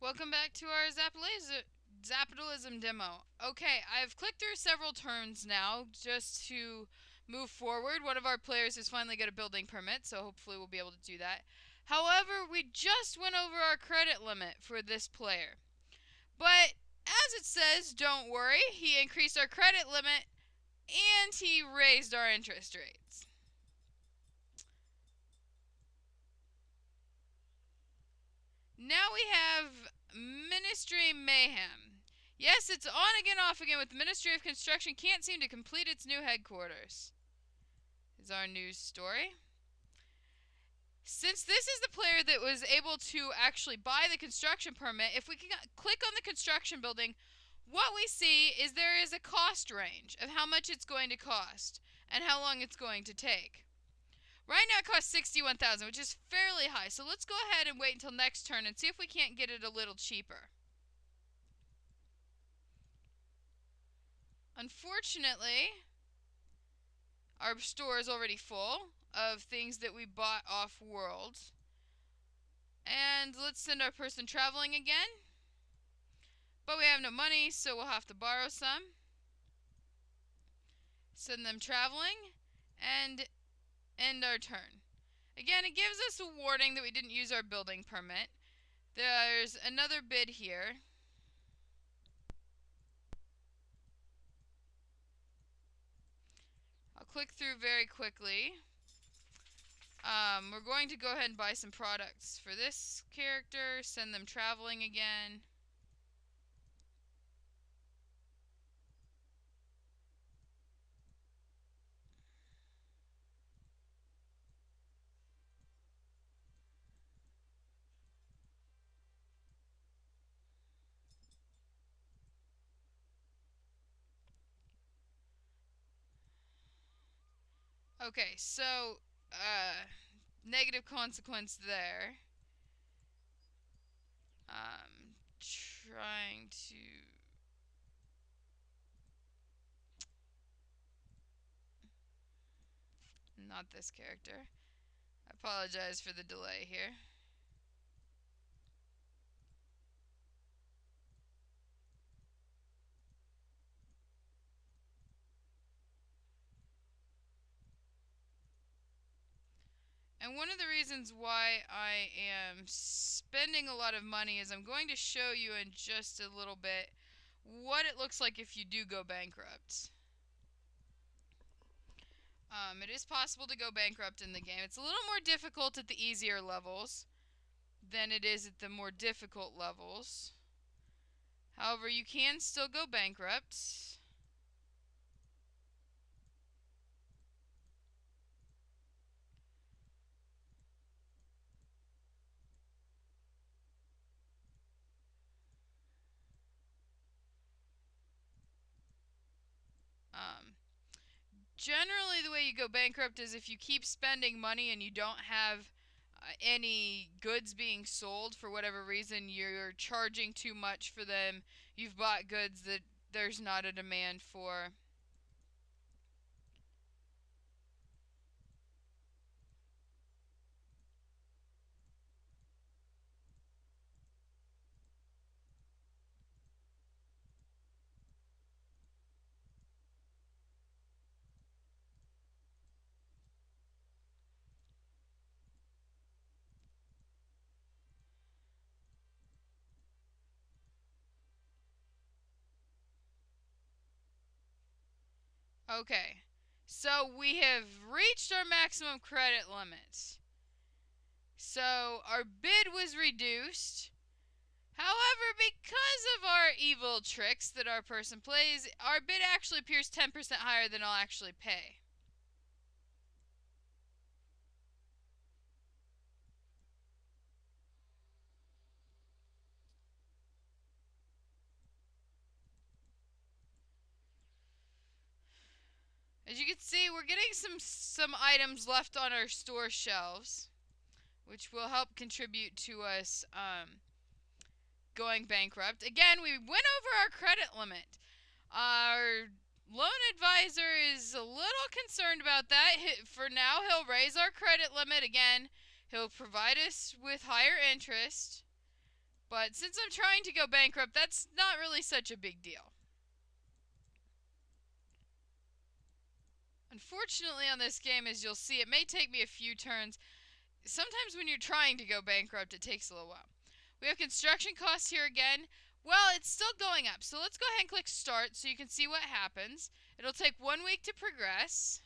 Welcome back to our Zapitalism demo. Okay, I've clicked through several turns now just to move forward. One of our players has finally got a building permit, so hopefully we'll be able to do that. However, we just went over our credit limit for this player. But as it says, don't worry, he increased our credit limit and he raised our interest rates. Now we have Ministry Mayhem. Yes, it's on again, off again with the Ministry of Construction. Can't seem to complete its new headquarters. Is our news story. Since this is the player that was able to actually buy the construction permit, if we can click on the construction building, what we see is there is a cost range of how much it's going to cost and how long it's going to take. Right now it costs $61,000, which is fairly high. So let's go ahead and wait until next turn and see if we can't get it a little cheaper. Unfortunately, our store is already full of things that we bought off-world. And let's send our person traveling again. But we have no money, so we'll have to borrow some. Send them traveling and end our turn. Again, it gives us a warning that we didn't use our building permit. There's another bid here. I'll click through very quickly. We're going to go ahead and buy some products for this character, send them traveling again. Okay, so, negative consequence there. Trying to... Not this character. I apologize for the delay here. And one of the reasons why I am spending a lot of money is I'm going to show you in just a little bit what it looks like if you do go bankrupt. It is possible to go bankrupt in the game. It's a little more difficult at the easier levels than it is at the more difficult levels. However, you can still go bankrupt. Generally, the way you go bankrupt is if you keep spending money and you don't have any goods being sold for whatever reason, you're charging too much for them, you've bought goods that there's not a demand for. Okay, so we have reached our maximum credit limit. So our bid was reduced. However, because of our evil tricks that our person plays, our bid actually appears 10% higher than I'll actually pay. As you can see, we're getting some items left on our store shelves, which will help contribute to us going bankrupt. Again, we went over our credit limit. Our loan advisor is a little concerned about that. For now, he'll raise our credit limit again. He'll provide us with higher interest. But since I'm trying to go bankrupt, that's not really such a big deal. Unfortunately on this game, as you'll see, it may take me a few turns. Sometimes when you're trying to go bankrupt, it takes a little while. We have construction costs here again. Well, it's still going up. So let's go ahead and click start so you can see what happens. It'll take 1 week to progress.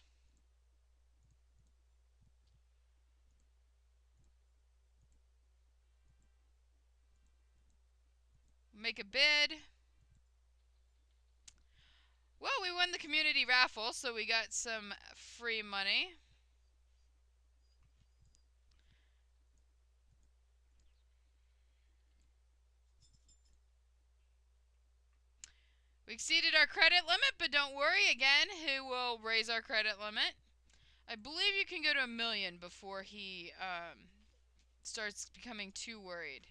Make a bid. Well, we won the community raffle, so we got some free money. We exceeded our credit limit, but don't worry, again, he will raise our credit limit. I believe you can go to 1 million before he starts becoming too worried.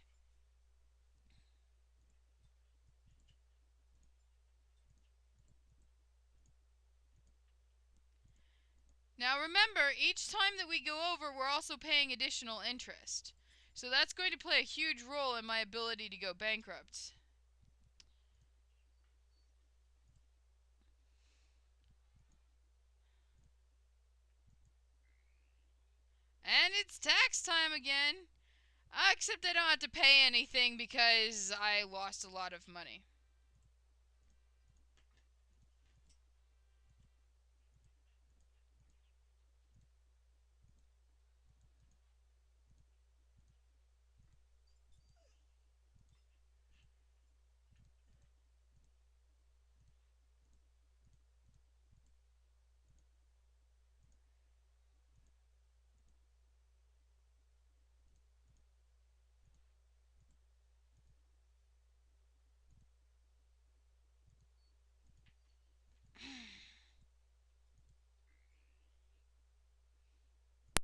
Now remember, each time that we go over, we're also paying additional interest. So that's going to play a huge role in my ability to go bankrupt. And it's tax time again. Except I don't have to pay anything because I lost a lot of money.